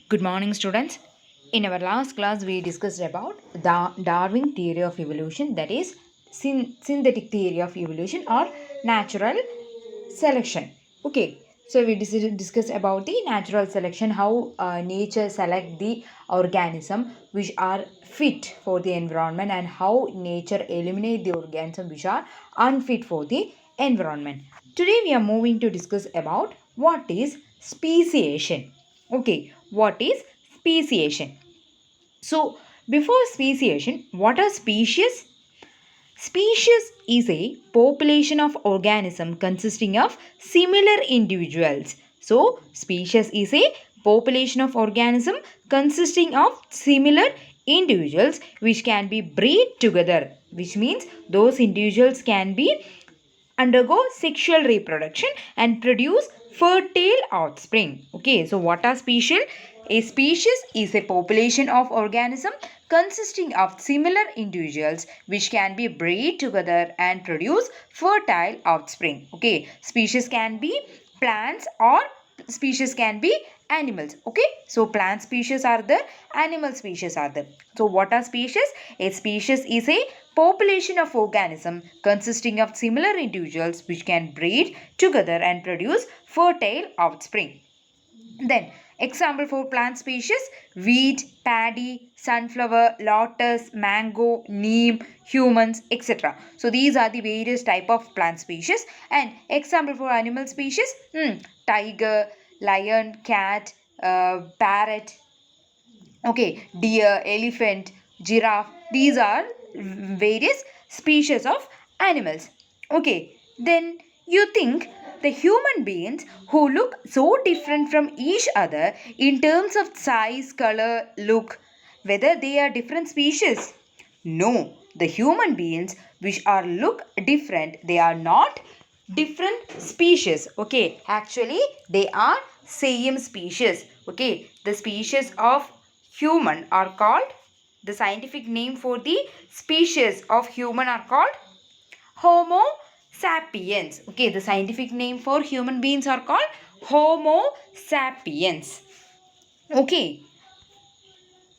Good morning, students. In our last class, we discussed about the Darwin theory of evolution, that is, synthetic theory of evolution or natural selection. Okay, so we discussed about the natural selection, how nature select the organism which are fit for the environment, and how nature eliminate the organism which are unfit for the environment. Today, we are moving to discuss about what is speciation. Okay, what is speciation? So, before speciation, what are species? Species is a population of organism consisting of similar individuals. So, species is a population of organism consisting of similar individuals which can be breed together, which means those individuals can be undergo sexual reproduction and produce fertile offspring. Okay, so what are species? A species is a population of organism consisting of similar individuals which can be breed together and produce fertile offspring. Okay, species can be plants or species can be animals. Okay, so plant species are there, animal species are there. So what are species? A species is a population of organism consisting of similar individuals which can breed together and produce fertile offspring. Then, example for plant species: wheat, paddy, sunflower, lotus, mango, neem, humans, etc. So these are the various type of plant species. And example for animal species: tiger, lion, cat, parrot, okay, deer, elephant, giraffe. These are various species of animals. Okay, then you think the human beings who look so different from each other in terms of size, color, look, whether they are different species? No, the human beings which are look different, they are not different species. Okay, actually they are same species. Okay, the species of human are called, the scientific name for the species of human are called Homo sapiens. Okay, the scientific name for human beings are called Homo sapiens. Okay,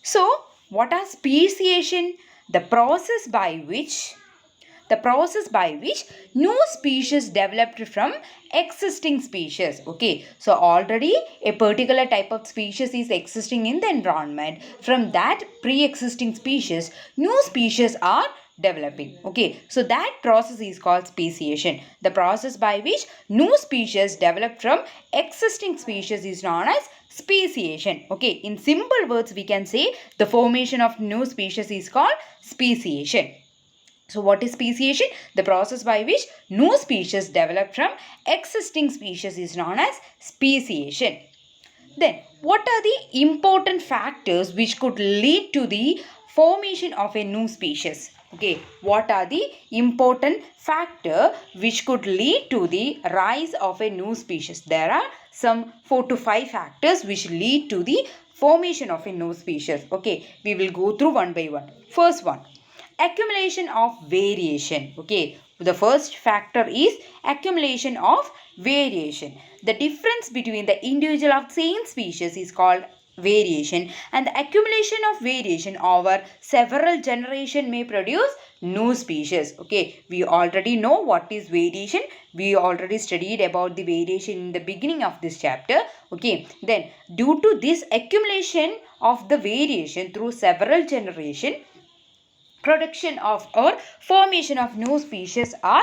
so what are speciation? The process by which new species developed from existing species. Okay, so already a particular type of species is existing in the environment. From that pre-existing species, new species are developing. Okay, so that process is called speciation. The process by which new species develop from existing species is known as speciation. Okay, in simple words we can say the formation of new species is called speciation. So what is speciation? The process by which new species develop from existing species is known as speciation. Then what are the important factors which could lead to the formation of a new species? Okay, what are the important factor which could lead to the rise of a new species? There are some 4 to 5 factors which lead to the formation of a new species. Okay, we will go through one by one. First one, accumulation of variation. Okay, the first factor is accumulation of variation. The difference between the individual of same species is called variation, and the accumulation of variation over several generation may produce new species. Okay, we already know what is variation. We already studied about the variation in the beginning of this chapter. Okay, then due to this accumulation of the variation through several generation, production of or formation of new species are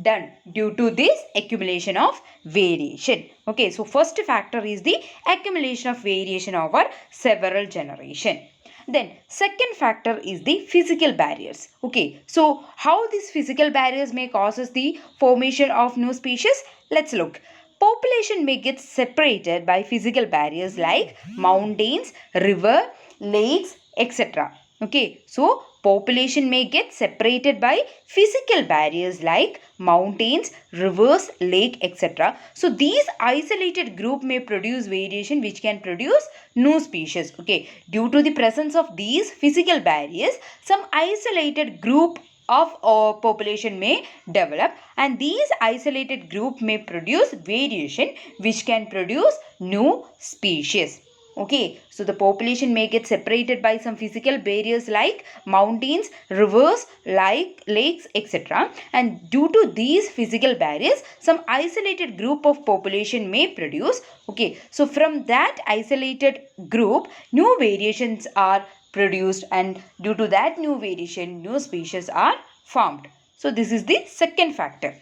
done due to this accumulation of variation. Okay, so first factor is the accumulation of variation over several generation. Then second factor is the physical barriers. Okay, so how these physical barriers may causes the formation of new species? Let's look. Population may get separated by physical barriers like mountains, river, lakes, etc. Okay, so population may get separated by physical barriers like mountains, rivers, lake, etc. So these isolated group may produce variation which can produce new species. Okay, due to the presence of these physical barriers, some isolated group of population may develop, and these isolated group may produce variation which can produce new species. Okay, so the population may get separated by some physical barriers like mountains, rivers, like lakes, etc. And due to these physical barriers, some isolated group of population may produce. Okay, so from that isolated group, new variations are produced, and due to that new variation, new species are formed. So this is the second factor.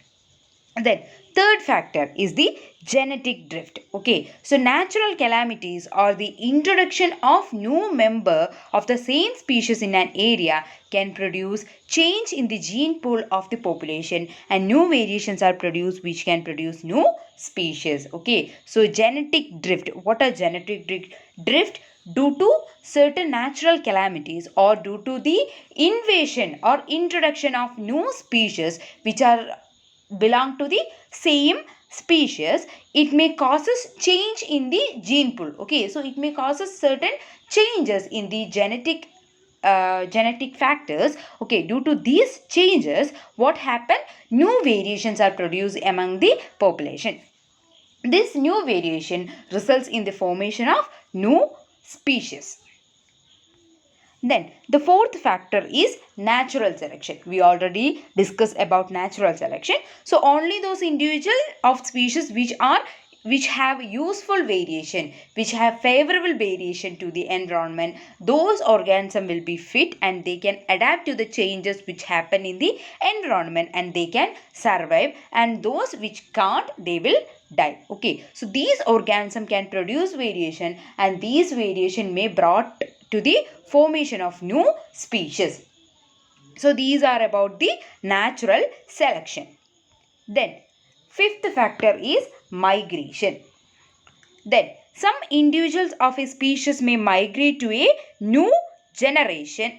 Then third factor is the genetic drift. Okay, so natural calamities or the introduction of new member of the same species in an area can produce change in the gene pool of the population, and new variations are produced which can produce new species. Okay, so genetic drift. What are genetic drift? Due to certain natural calamities or due to the invasion or introduction of new species which are belong to the same species, it may causes change in the gene pool. Okay, so it may causes certain changes in the genetic factors. Okay, due to these changes, what happen? New variations are produced among the population. This new variation results in the formation of new species. Then the fourth factor is natural selection. We already discussed about natural selection. So only those individual of species which have useful variation, which have favorable variation to the environment, those organisms will be fit and they can adapt to the changes which happen in the environment and they can survive, and those which can't, they will die. Okay, so these organisms can produce variation, and these variation may brought to the formation of new species. So these are about the natural selection. Then fifth factor is migration. Then some individuals of a species may migrate to a new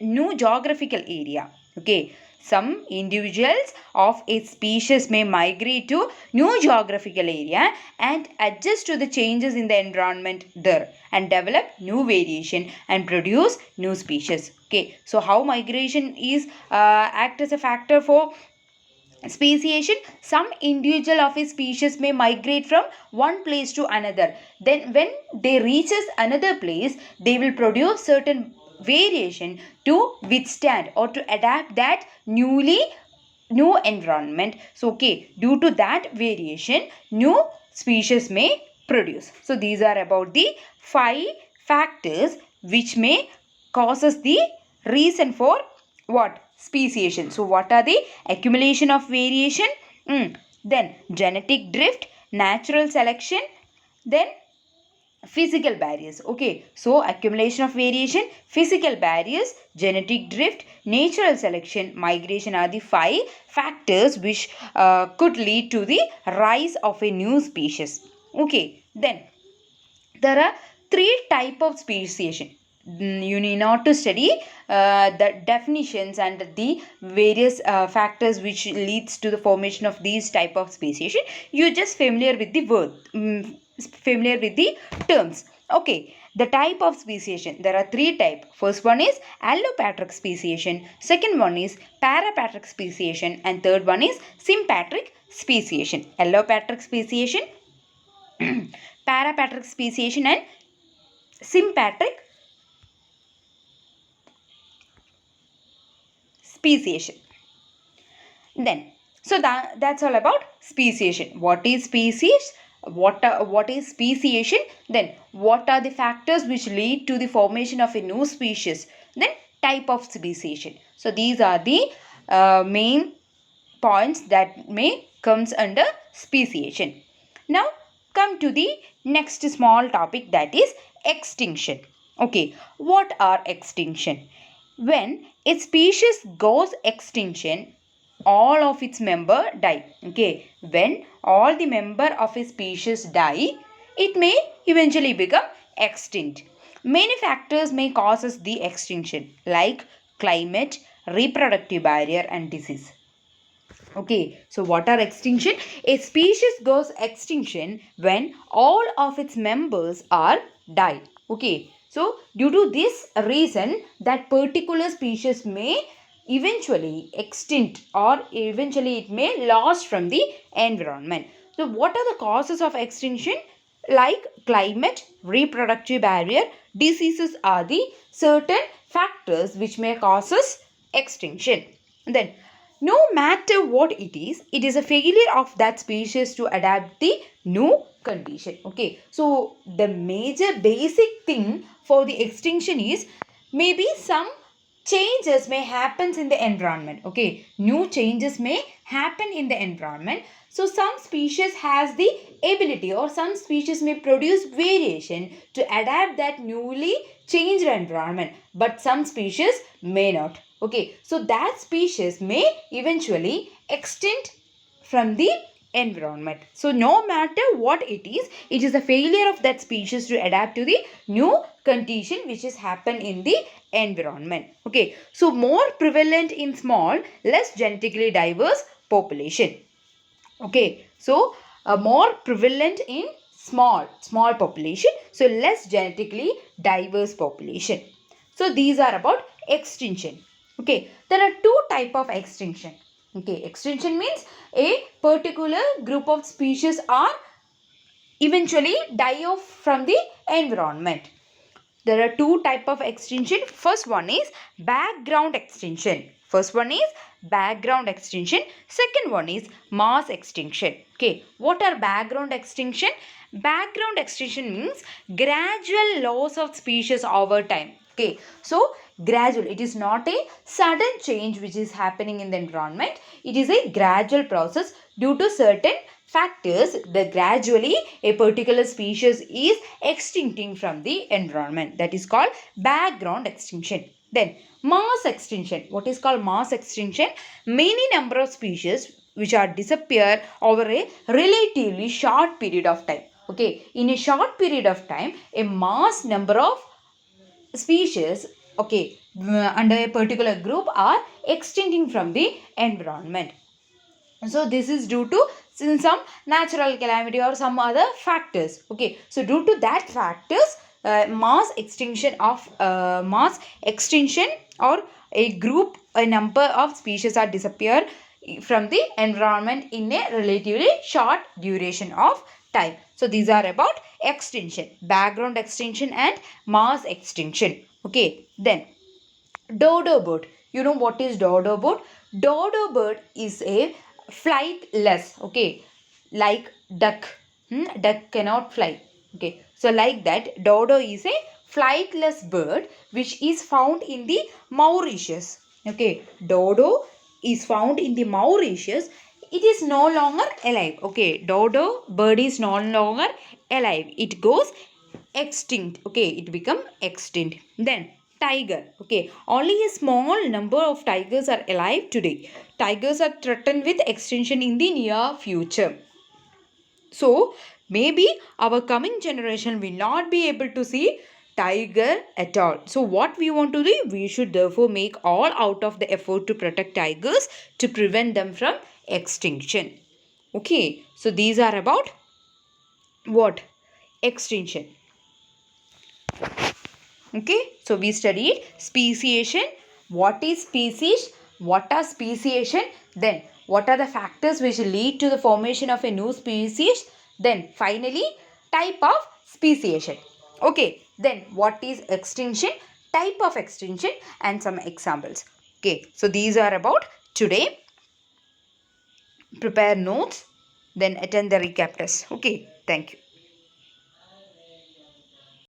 new geographical area. Okay, some individuals of a species may migrate to new geographical area and adjust to the changes in the environment there and develop new variation and produce new species. Okay, so how migration is act as a factor for speciation? Some individual of a species may migrate from one place to another. Then when they reaches another place, they will produce certain variation to withstand or to adapt that new environment. So okay, due to that variation, new species may produce. So these are about the 5 factors which may causes the reason for what? Speciation. So what are the accumulation of variation? Then genetic drift, natural selection, then physical barriers. Okay, so accumulation of variation, physical barriers, genetic drift, natural selection, migration are the 5 factors which could lead to the rise of a new species. Okay, then there are 3 type of speciation. You need not to study the definitions and the various factors which leads to the formation of these type of speciation. You just familiar with the word, familiar with the terms. Okay, the type of speciation, there are 3 type. First one is allopatric speciation, second one is parapatric speciation, and third one is sympatric speciation. Allopatric speciation, parapatric speciation, and sympatric speciation. Then so that's all about speciation. What is species? What is speciation? Then what are the factors which lead to the formation of a new species? Then type of speciation. So these are the main points that may comes under speciation. Now come to the next small topic, that is extinction. Okay, what are extinction? When a species goes extinction, all of its member die. Okay, when all the member of a species die, it may eventually become extinct. Many factors may cause the extinction like climate, reproductive barrier, and disease. Okay, so what are extinction? A species goes extinction when all of its members are died. Okay, so due to this reason, that particular species may eventually extinct or eventually it may lost from the environment. So what are the causes of extinction? like climate, reproductive barrier, diseases are the certain factors which may causes extinction. Then, no matter what it is a failure of that species to adapt the new condition. Okay, so the major basic thing for the extinction is maybe some changes may happen in the environment. Okay, new changes may happen in the environment. So some species has the ability, or some species may produce variation to adapt that newly changed environment, but some species may not. Okay, so that species may eventually extinct from the environment. So no matter what it is a failure of that species to adapt to the new condition which is happen in the environment. Okay, so more prevalent in small, less genetically diverse population. Okay, so more prevalent in small population, so less genetically diverse population. So these are about extinction. Okay, there are two type of extinction. Okay, extinction means a particular group of species are eventually die off from the environment. There are two type of extinction. First one is background extinction. First one is background extinction. Second one is mass extinction. Okay, what are background extinction? Background extinction means gradual loss of species over time. Okay, so gradual, it is not a sudden change which is happening in the environment. It is a gradual process due to certain factors that gradually a particular species is extincting from the environment. That is called background extinction. Then mass extinction. What is called mass extinction? Many number of species which are disappear over a relatively short period of time. Okay, in a short period of time, a mass number of species, okay, under a particular group are extincting from the environment. So this is due to some natural calamity or some other factors. Okay, so due to that factors, mass extinction or a number of species are disappear from the environment in a relatively short duration of time. So these are about extinction, background extinction and mass extinction. Okay, then dodo bird. You know what is dodo bird? Dodo bird is a flightless. Okay, like duck. Duck cannot fly. Okay, so like that, dodo is a flightless bird which is found in the Mauritius. Okay, dodo is found in the Mauritius. It is no longer alive. Okay, dodo bird is no longer alive. It goes extinct. Okay, it become extinct. Then tiger. Okay, only a small number of tigers are alive today. Tigers are threatened with extinction in the near future. So maybe our coming generation will not be able to see tiger at all. So what we want to do, we should therefore make all out of the effort to protect tigers to prevent them from extinction. Okay, so these are about what? Extinction. Okay, so we studied speciation. What is species? What are speciation? Then what are the factors which lead to the formation of a new species? Then finally type of speciation. Okay, then what is extinction, type of extinction and some examples. Okay, so these are about today. Prepare notes, then attend the recap test. Okay, thank you.